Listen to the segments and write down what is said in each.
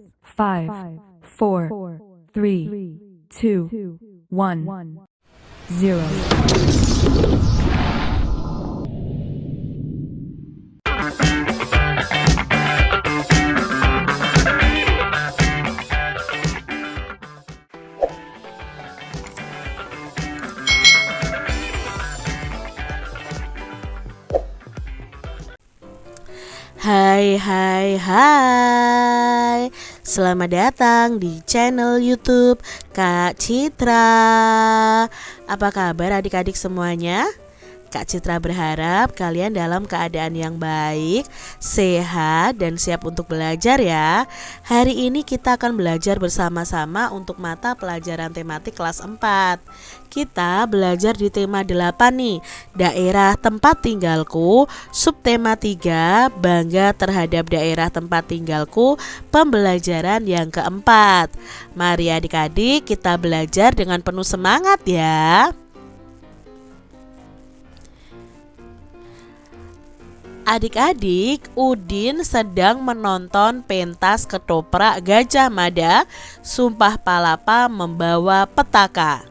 5, 4, 3, 2, 1, 0. Hai. Selamat datang di channel YouTube Kak Citra. Apa kabar adik-adik semuanya? Kak Citra berharap kalian dalam keadaan yang baik, sehat, dan siap untuk belajar ya. Hari ini kita akan belajar bersama-sama untuk mata pelajaran tematik kelas 4. Kita belajar di tema 8 nih, daerah tempat tinggalku. Subtema 3, bangga terhadap daerah tempat tinggalku, pembelajaran yang keempat. Mari adik-adik kita belajar dengan penuh semangat ya. Adik-adik, Udin sedang menonton pentas ketoprak Gajah Mada. Sumpah Palapa membawa petaka.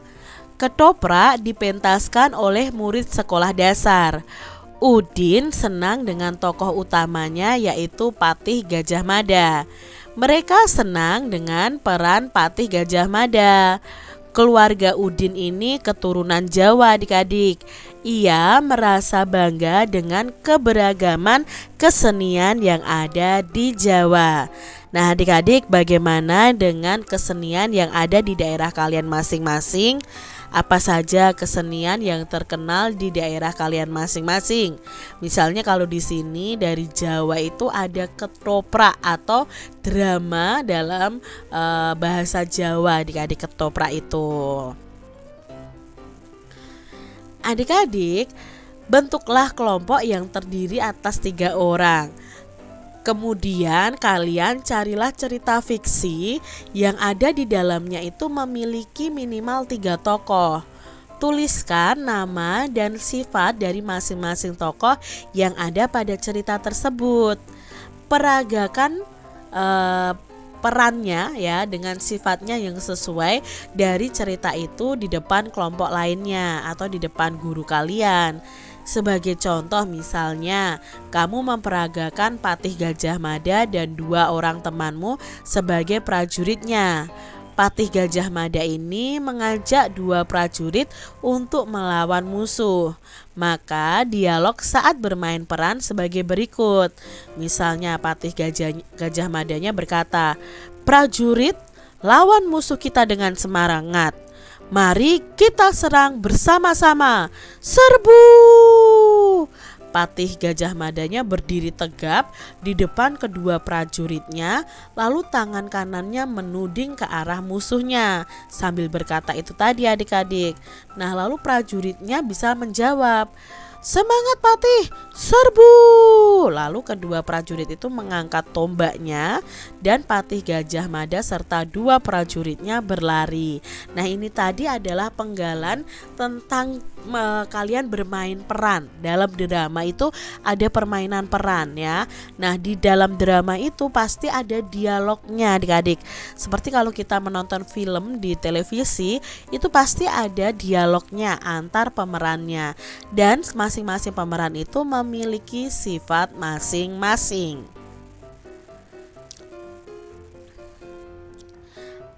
Ketoprak dipentaskan oleh murid sekolah dasar. Udin senang dengan tokoh utamanya yaitu Patih Gajah Mada. Mereka senang dengan peran Patih Gajah Mada. Keluarga Udin ini keturunan Jawa adik-adik. Ia merasa bangga dengan keberagaman kesenian yang ada di Jawa. Nah adik-adik, bagaimana dengan kesenian yang ada di daerah kalian masing-masing? Apa saja kesenian yang terkenal di daerah kalian masing-masing? Misalnya kalau di sini dari Jawa itu ada ketoprak atau drama dalam bahasa Jawa adik-adik, ketoprak itu. Adik-adik, bentuklah kelompok yang terdiri atas 3 orang. Kemudian kalian carilah cerita fiksi yang ada di dalamnya itu memiliki minimal 3 tokoh. Tuliskan nama dan sifat dari masing-masing tokoh yang ada pada cerita tersebut. Peragakan perannya ya dengan sifatnya yang sesuai dari cerita itu di depan kelompok lainnya atau di depan guru kalian. Sebagai contoh misalnya, kamu memperagakan Patih Gajah Mada dan 2 orang temanmu sebagai prajuritnya. Patih Gajah Mada ini mengajak 2 prajurit untuk melawan musuh. Maka dialog saat bermain peran sebagai berikut. Misalnya Patih Gajah Madanya berkata, "Prajurit, lawan musuh kita dengan semangat. Mari kita serang bersama-sama. Serbu!" Patih Gajah Madanya berdiri tegap di depan kedua prajuritnya, lalu tangan kanannya menuding ke arah musuhnya sambil berkata itu tadi adik-adik. Nah lalu prajuritnya bisa menjawab, "Semangat Patih, serbu!" Lalu kedua prajurit itu mengangkat tombaknya dan Patih Gajah Mada serta 2 prajuritnya berlari. Nah ini tadi adalah penggalan tentang kalian bermain peran. Dalam drama itu ada permainan peran ya. Nah di dalam drama itu pasti ada dialognya adik-adik. Seperti kalau kita menonton film di televisi, itu pasti ada dialognya antar pemerannya. Dan masing-masing pemeran itu memiliki sifat masing-masing.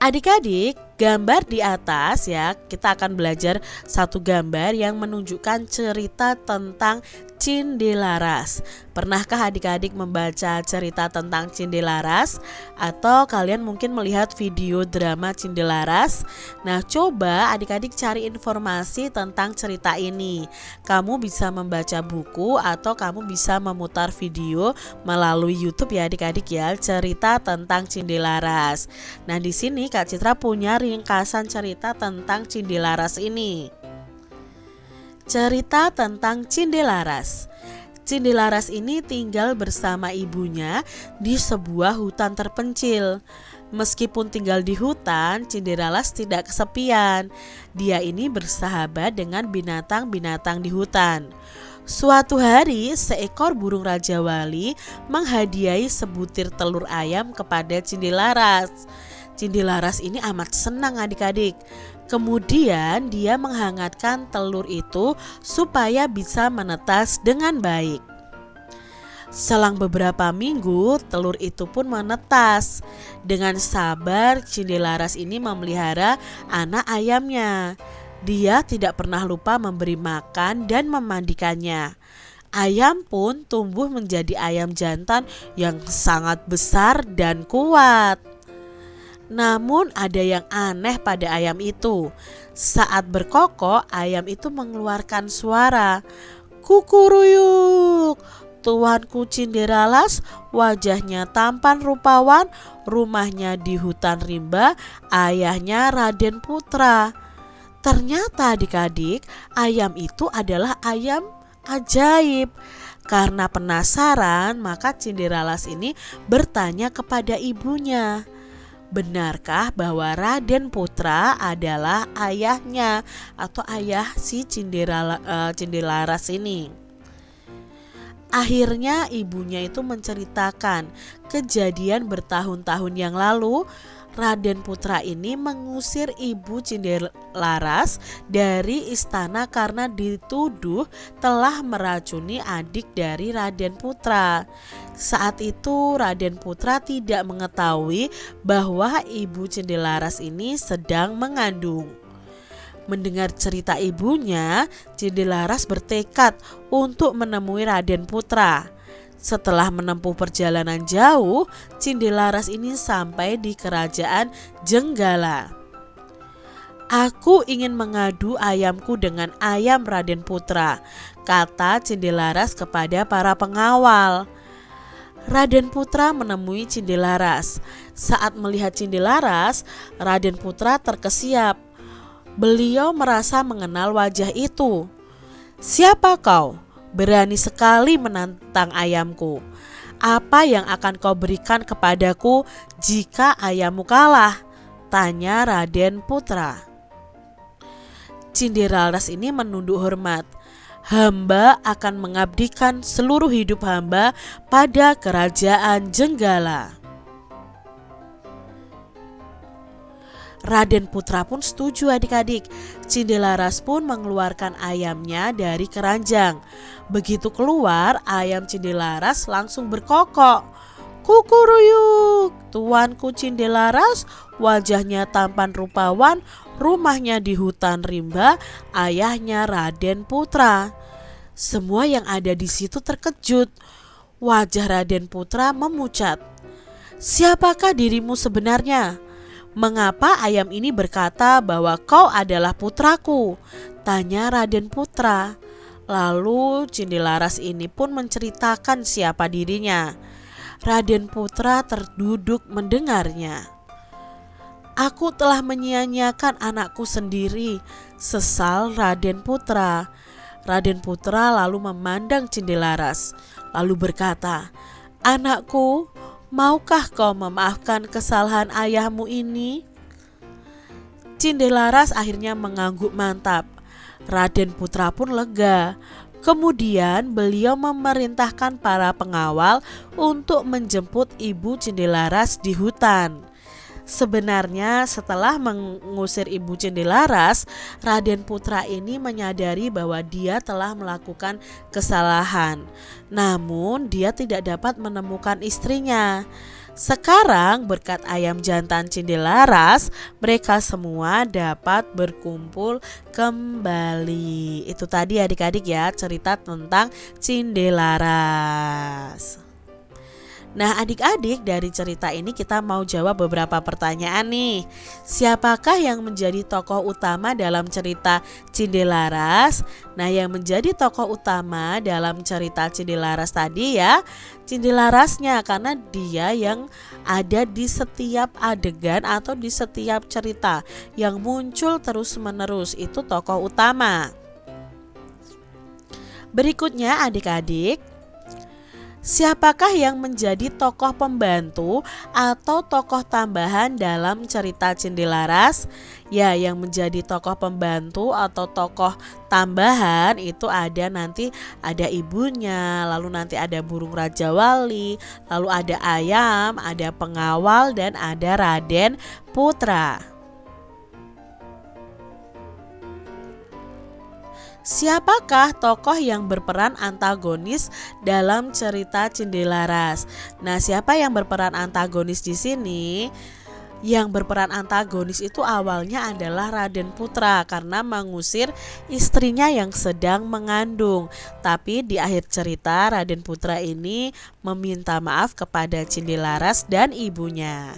Adik-adik, gambar di atas ya, kita akan belajar satu gambar yang menunjukkan cerita tentang Cindelaras. Pernahkah adik-adik membaca cerita tentang Cindelaras? Atau kalian mungkin melihat video drama Cindelaras? Nah coba adik-adik cari informasi tentang cerita ini. Kamu bisa membaca buku atau kamu bisa memutar video melalui YouTube ya adik-adik ya, cerita tentang Cindelaras. Nah di sini Kak Citra punya ringkasan cerita tentang Cindelaras ini. Cerita tentang Cindelaras. Cindelaras ini tinggal bersama ibunya di sebuah hutan terpencil. Meskipun tinggal di hutan, Cindelaras tidak kesepian. Dia ini bersahabat dengan binatang-binatang di hutan. Suatu hari, seekor burung Raja Wali menghadiahi sebutir telur ayam kepada Cindelaras. Cindelaras ini amat senang adik-adik. Kemudian dia menghangatkan telur itu supaya bisa menetas dengan baik. Selang beberapa minggu, telur itu pun menetas. Dengan sabar, Cindelaras ini memelihara anak ayamnya. Dia tidak pernah lupa memberi makan dan memandikannya. Ayam pun tumbuh menjadi ayam jantan yang sangat besar dan kuat. Namun ada yang aneh pada ayam itu. Saat berkokok, ayam itu mengeluarkan suara kukuruyuk. Tuanku Cinderalas, wajahnya tampan rupawan, rumahnya di hutan rimba, ayahnya Raden Putra. Ternyata adik-adik, ayam itu adalah ayam ajaib. Karena penasaran, maka Cinderalas ini bertanya kepada ibunya, benarkah bahwa Raden Putra adalah ayahnya atau ayah si Cindelaras ini? Akhirnya ibunya itu menceritakan kejadian bertahun-tahun yang lalu. Raden Putra ini mengusir ibu Cindelaras dari istana karena dituduh telah meracuni adik dari Raden Putra. Saat itu Raden Putra tidak mengetahui bahwa ibu Cindelaras ini sedang mengandung. Mendengar cerita ibunya, Cindelaras bertekad untuk menemui Raden Putra. Setelah menempuh perjalanan jauh, Cindelaras ini sampai di kerajaan Jenggala. Aku ingin mengadu ayamku dengan ayam Raden Putra, kata Cindelaras kepada para pengawal. Raden Putra menemui Cindelaras. Saat melihat Cindelaras, Raden Putra terkesiap. Beliau merasa mengenal wajah itu. Siapa kau? Berani sekali menantang ayamku. Apa yang akan kau berikan kepadaku jika ayammu kalah? Tanya Raden Putra. Cinderalas ini menunduk hormat. Hamba akan mengabdikan seluruh hidup hamba pada kerajaan Jenggala. Raden Putra pun setuju adik-adik. Cindelaras pun mengeluarkan ayamnya dari keranjang. Begitu keluar, ayam Cindelaras langsung berkokok. Kukuruyuk, tuanku Cindelaras, wajahnya tampan rupawan, rumahnya di hutan rimba, ayahnya Raden Putra. Semua yang ada di situ terkejut. Wajah Raden Putra memucat. Siapakah dirimu sebenarnya? Mengapa ayam ini berkata bahwa kau adalah putraku? Tanya Raden Putra. Lalu Cindelaras ini pun menceritakan siapa dirinya. Raden Putra terduduk mendengarnya. Aku telah menyia-nyiakan anakku sendiri, sesal Raden Putra. Raden Putra lalu memandang Cindelaras, lalu berkata, anakku, maukah kau memaafkan kesalahan ayahmu ini? Cindelaras akhirnya mengangguk mantap. Raden Putra pun lega. Kemudian beliau memerintahkan para pengawal untuk menjemput ibu Cindelaras di hutan. Sebenarnya setelah mengusir ibu Cindelaras, Raden Putra ini menyadari bahwa dia telah melakukan kesalahan. Namun dia tidak dapat menemukan istrinya. Sekarang berkat ayam jantan Cindelaras, mereka semua dapat berkumpul kembali. Itu tadi adik-adik ya, cerita tentang Cindelaras. Nah adik-adik, dari cerita ini kita mau jawab beberapa pertanyaan nih. Siapakah yang menjadi tokoh utama dalam cerita Cindelaras? Nah yang menjadi tokoh utama dalam cerita Cindelaras tadi ya Cindelarasnya, karena dia yang ada di setiap adegan atau di setiap cerita yang muncul terus menerus, itu tokoh utama. Berikutnya adik-adik, Siapakah yang menjadi tokoh pembantu atau tokoh tambahan dalam cerita Cindelaras? Ya, yang menjadi tokoh pembantu atau tokoh tambahan itu ada ibunya, lalu nanti ada burung Raja Wali, lalu ada ayam, ada pengawal, dan ada Raden Putra. Siapakah tokoh yang berperan antagonis dalam cerita Cindelaras? Nah, siapa yang berperan antagonis di sini? Yang berperan antagonis itu awalnya adalah Raden Putra karena mengusir istrinya yang sedang mengandung. Tapi di akhir cerita Raden Putra ini meminta maaf kepada Cindelaras dan ibunya.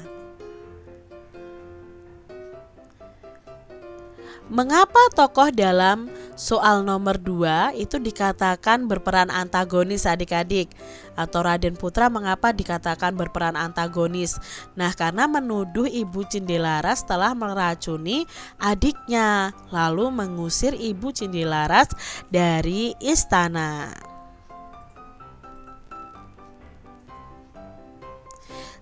Mengapa tokoh dalam soal nomor 2 itu dikatakan berperan antagonis adik-adik? Atau Raden Putra mengapa dikatakan berperan antagonis? Nah, karena menuduh ibu Cindelaras telah meracuni adiknya, lalu mengusir ibu Cindelaras dari istana.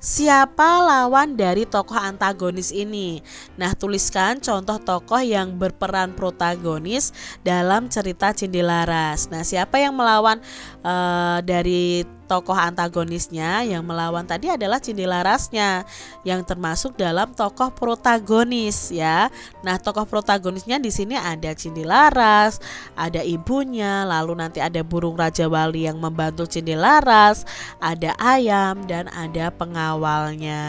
Siapa lawan dari tokoh antagonis ini? Nah, tuliskan contoh tokoh yang berperan protagonis dalam cerita Cindelaras. Nah, siapa yang melawan dari tokoh antagonisnya? Yang melawan tadi adalah Cindelarasnya, yang termasuk dalam tokoh protagonis ya. Nah, tokoh protagonisnya di sini ada Cindelaras, ada ibunya, lalu nanti ada burung Raja Wali yang membantu Cindelaras, ada ayam, dan ada pengawalnya.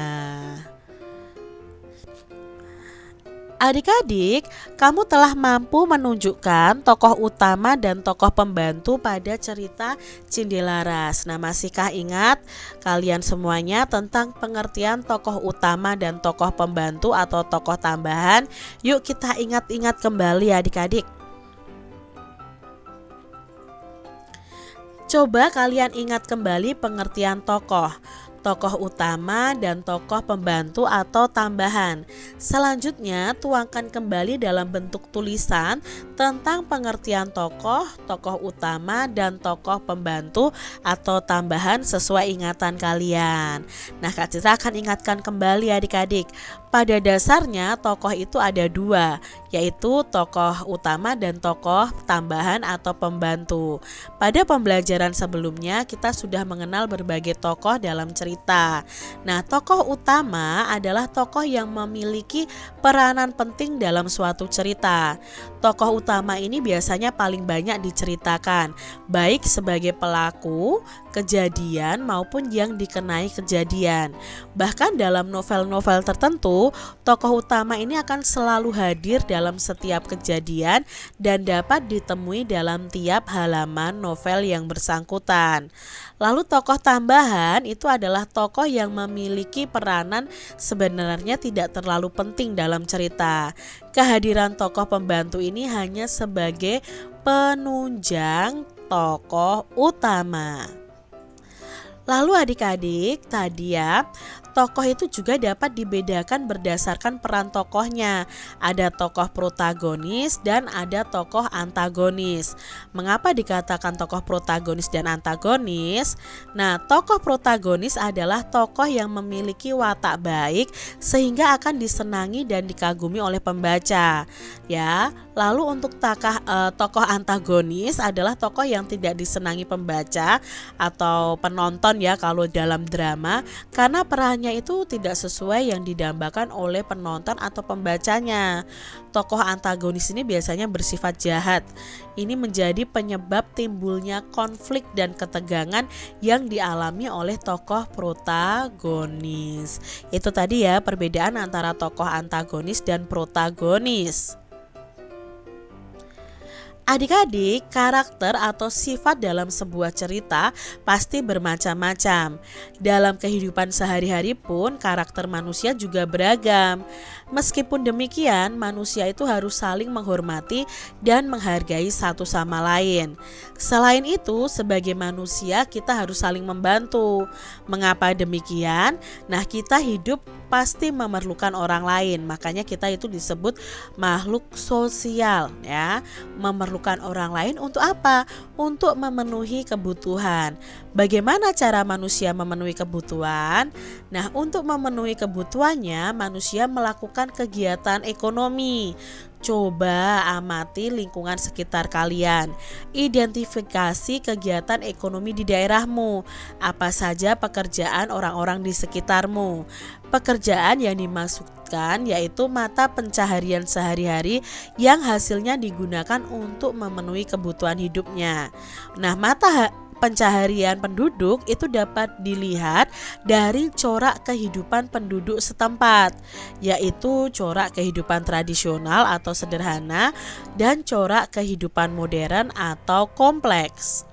Adik-adik, kamu telah mampu menunjukkan tokoh utama dan tokoh pembantu pada cerita Cindelaras. Nah, masihkah ingat kalian semuanya tentang pengertian tokoh utama dan tokoh pembantu atau tokoh tambahan? Yuk kita ingat-ingat kembali adik-adik. Coba kalian ingat kembali pengertian tokoh utama dan tokoh pembantu atau tambahan. Selanjutnya, tuangkan kembali dalam bentuk tulisan tentang pengertian tokoh utama dan tokoh pembantu atau tambahan sesuai ingatan kalian. Nah, Kak Citra akan ingatkan kembali adik-adik. Pada dasarnya tokoh itu ada dua, yaitu tokoh utama dan tokoh tambahan atau pembantu. Pada pembelajaran sebelumnya kita sudah mengenal berbagai tokoh dalam cerita. Nah, tokoh utama adalah tokoh yang memiliki peranan penting dalam suatu cerita. Tokoh utama ini biasanya paling banyak diceritakan, baik sebagai pelaku kejadian maupun yang dikenai kejadian. Bahkan dalam novel-novel tertentu, tokoh utama ini akan selalu hadir dalam setiap kejadian dan dapat ditemui dalam tiap halaman novel yang bersangkutan. Lalu tokoh tambahan itu adalah tokoh yang memiliki peranan sebenarnya tidak terlalu penting dalam cerita. Kehadiran tokoh pembantu ini hanya sebagai penunjang tokoh utama. Lalu adik-adik, tadi ya, tokoh itu juga dapat dibedakan berdasarkan peran tokohnya. Ada tokoh protagonis dan ada tokoh antagonis. Mengapa dikatakan tokoh protagonis dan antagonis? Nah, tokoh protagonis adalah tokoh yang memiliki watak baik sehingga akan disenangi dan dikagumi oleh pembaca. Ya, lalu untuk tokoh antagonis adalah tokoh yang tidak disenangi pembaca atau penonton ya kalau dalam drama, karena perannya itu tidak sesuai yang didambakan oleh penonton atau pembacanya. Tokoh antagonis ini biasanya bersifat jahat. Ini menjadi penyebab timbulnya konflik dan ketegangan yang dialami oleh tokoh protagonis. Itu tadi ya perbedaan antara tokoh antagonis dan protagonis. Adik-adik, karakter atau sifat dalam sebuah cerita pasti bermacam-macam. Dalam kehidupan sehari-hari pun karakter manusia juga beragam. Meskipun demikian, manusia itu harus saling menghormati dan menghargai satu sama lain. Selain itu, sebagai manusia kita harus saling membantu. Mengapa demikian? Nah, kita hidup pasti memerlukan orang lain. Makanya kita itu disebut makhluk sosial ya. Memerlukan diperlukan orang lain untuk apa? Untuk memenuhi kebutuhan. Bagaimana cara manusia memenuhi kebutuhan? Nah, untuk memenuhi kebutuhannya, manusia melakukan kegiatan ekonomi. Coba amati lingkungan sekitar kalian. Identifikasi kegiatan ekonomi di daerahmu. Apa saja pekerjaan orang-orang di sekitarmu? Pekerjaan yang dimaksudkan yaitu mata pencaharian sehari-hari yang hasilnya digunakan untuk memenuhi kebutuhan hidupnya. Nah, mata pencaharian penduduk itu dapat dilihat dari corak kehidupan penduduk setempat, yaitu corak kehidupan tradisional atau sederhana dan corak kehidupan modern atau kompleks.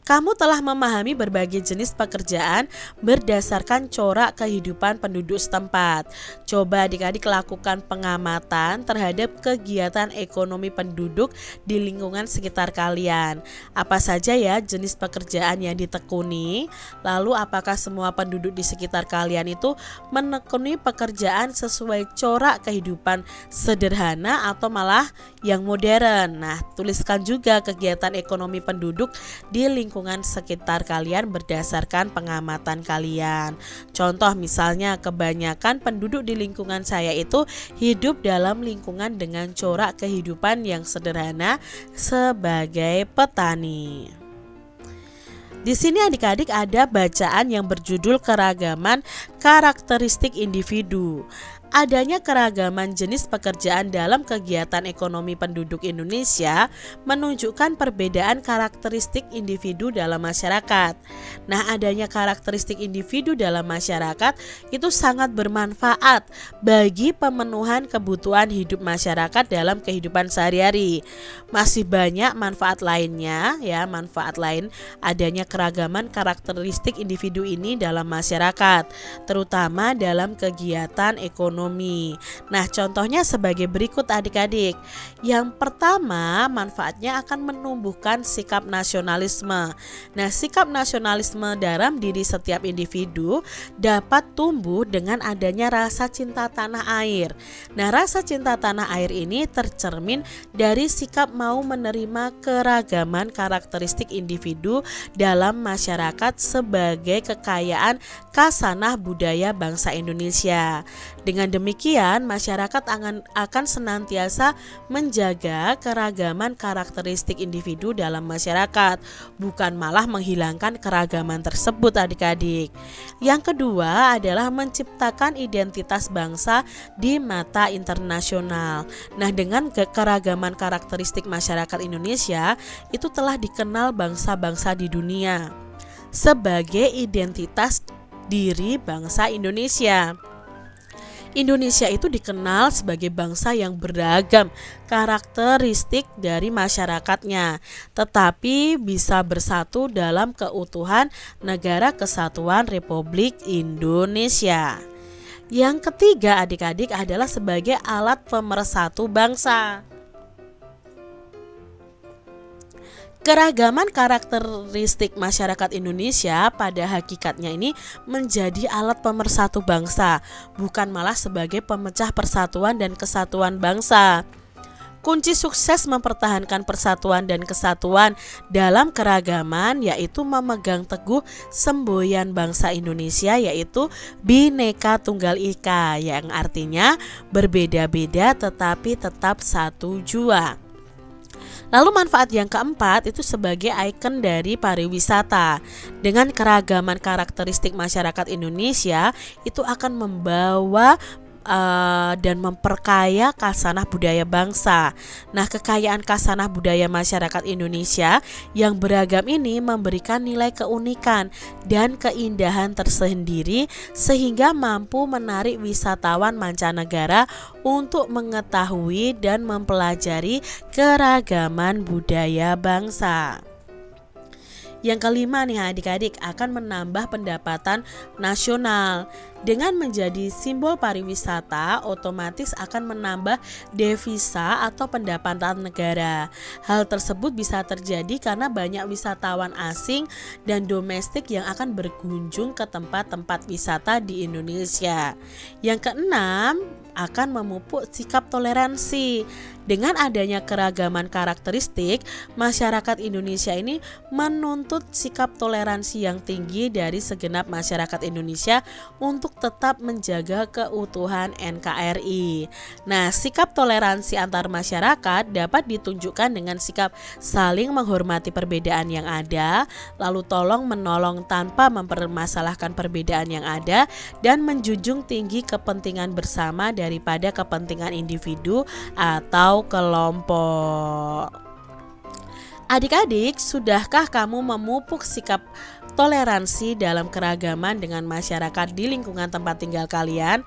Kamu telah memahami berbagai jenis pekerjaan berdasarkan corak kehidupan penduduk setempat. Coba adik-adik lakukan pengamatan terhadap kegiatan ekonomi penduduk di lingkungan sekitar kalian. Apa saja ya jenis pekerjaan yang ditekuni? Lalu apakah semua penduduk di sekitar kalian itu menekuni pekerjaan sesuai corak kehidupan sederhana atau malah yang modern? Nah, tuliskan juga kegiatan ekonomi penduduk di lingkungan sekitar kalian berdasarkan pengamatan kalian. Contoh misalnya, kebanyakan penduduk di lingkungan saya itu hidup dalam lingkungan dengan corak kehidupan yang sederhana sebagai petani. Di sini adik-adik ada bacaan yang berjudul keragaman karakteristik individu. Adanya keragaman jenis pekerjaan dalam kegiatan ekonomi penduduk Indonesia menunjukkan perbedaan karakteristik individu dalam masyarakat. Nah, adanya karakteristik individu dalam masyarakat itu sangat bermanfaat bagi pemenuhan kebutuhan hidup masyarakat dalam kehidupan sehari-hari. Masih banyak manfaat lainnya ya, manfaat lain adanya keragaman karakteristik individu ini dalam masyarakat, terutama dalam kegiatan ekonomi. Nah, contohnya sebagai berikut adik-adik. Yang pertama, manfaatnya akan menumbuhkan sikap nasionalisme. Nah, sikap nasionalisme dalam diri setiap individu dapat tumbuh dengan adanya rasa cinta tanah air. Nah, rasa cinta tanah air ini tercermin dari sikap mau menerima keragaman karakteristik individu dalam masyarakat sebagai kekayaan khasanah budaya bangsa Indonesia. Dengan demikian, masyarakat akan senantiasa menjaga keragaman karakteristik individu dalam masyarakat, bukan malah menghilangkan keragaman tersebut adik-adik. Yang kedua adalah menciptakan identitas bangsa di mata internasional. Nah, dengan keragaman karakteristik masyarakat Indonesia itu telah dikenal bangsa-bangsa di dunia sebagai identitas diri bangsa Indonesia. Indonesia itu dikenal sebagai bangsa yang beragam karakteristik dari masyarakatnya, tetapi bisa bersatu dalam keutuhan Negara Kesatuan Republik Indonesia. Yang ketiga adik-adik adalah sebagai alat pemersatu bangsa. Keragaman karakteristik masyarakat Indonesia pada hakikatnya ini menjadi alat pemersatu bangsa, bukan malah sebagai pemecah persatuan dan kesatuan bangsa. Kunci sukses mempertahankan persatuan dan kesatuan dalam keragaman yaitu memegang teguh semboyan bangsa Indonesia, yaitu Bhinneka Tunggal Ika, yang artinya berbeda-beda tetapi tetap satu jua. Lalu manfaat yang keempat itu sebagai ikon dari pariwisata. Dengan keragaman karakteristik masyarakat Indonesia itu akan membawa dan memperkaya khasanah budaya bangsa. Nah, kekayaan khasanah budaya masyarakat Indonesia yang beragam ini memberikan nilai keunikan dan keindahan tersendiri sehingga mampu menarik wisatawan mancanegara untuk mengetahui dan mempelajari keragaman budaya bangsa. Yang kelima nih adik-adik, akan menambah pendapatan nasional. Dengan menjadi simbol pariwisata, otomatis akan menambah devisa atau pendapatan negara. Hal tersebut bisa terjadi karena banyak wisatawan asing dan domestik yang akan berkunjung ke tempat-tempat wisata di Indonesia. Yang keenam, akan memupuk sikap toleransi. Dengan adanya keragaman karakteristik, masyarakat Indonesia ini menuntut sikap toleransi yang tinggi dari segenap masyarakat Indonesia untuk tetap menjaga keutuhan NKRI. Nah, sikap toleransi antar masyarakat dapat ditunjukkan dengan sikap saling menghormati perbedaan yang ada, lalu tolong menolong tanpa mempermasalahkan perbedaan yang ada, dan menjunjung tinggi kepentingan bersama daripada kepentingan individu atau kelompok. Adik-adik, sudahkah kamu memupuk sikap toleransi dalam keragaman dengan masyarakat di lingkungan tempat tinggal kalian?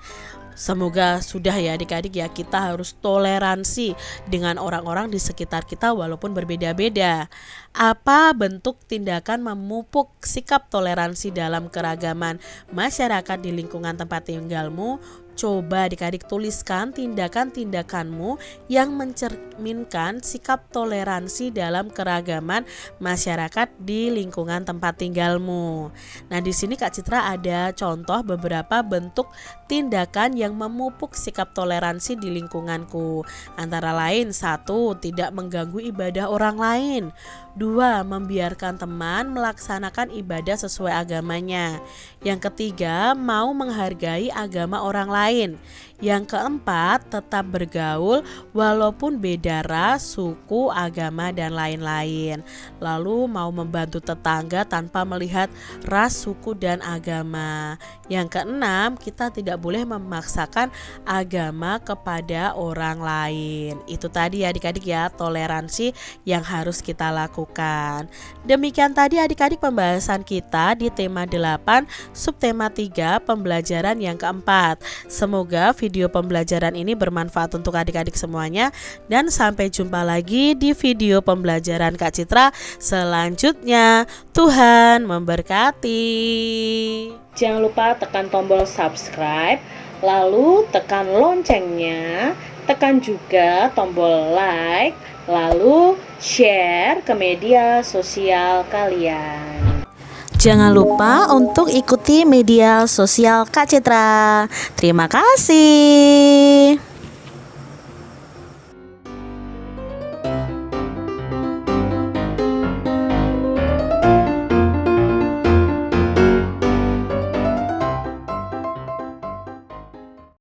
Semoga sudah ya adik-adik ya, kita harus toleransi dengan orang-orang di sekitar kita walaupun berbeda-beda. Apa bentuk tindakan memupuk sikap toleransi dalam keragaman masyarakat di lingkungan tempat tinggalmu? Coba adik-adik tuliskan tindakan-tindakanmu yang mencerminkan sikap toleransi dalam keragaman masyarakat di lingkungan tempat tinggalmu. Nah, di sini Kak Citra ada contoh beberapa bentuk tindakan yang memupuk sikap toleransi di lingkunganku. Antara lain, 1. Tidak mengganggu ibadah orang lain. 2. Membiarkan teman melaksanakan ibadah sesuai agamanya. Yang ketiga, mau menghargai agama orang lain. Yang keempat, tetap bergaul walaupun beda ras, suku, agama, dan lain-lain. Lalu mau membantu tetangga tanpa melihat ras, suku, dan agama. Yang keenam, kita tidak boleh memaksakan agama kepada orang lain. Itu tadi adik-adik ya, toleransi yang harus kita lakukan. Demikian tadi adik-adik pembahasan kita di tema 8, subtema 3, pembelajaran yang keempat. Semoga video pembelajaran ini bermanfaat untuk adik-adik semuanya, dan sampai jumpa lagi di video pembelajaran Kak Citra selanjutnya. Tuhan memberkati. Jangan lupa tekan tombol subscribe, lalu tekan loncengnya, tekan juga tombol like, lalu share ke media sosial kalian. Jangan lupa untuk ikuti media sosial Kak Citra. Terima kasih.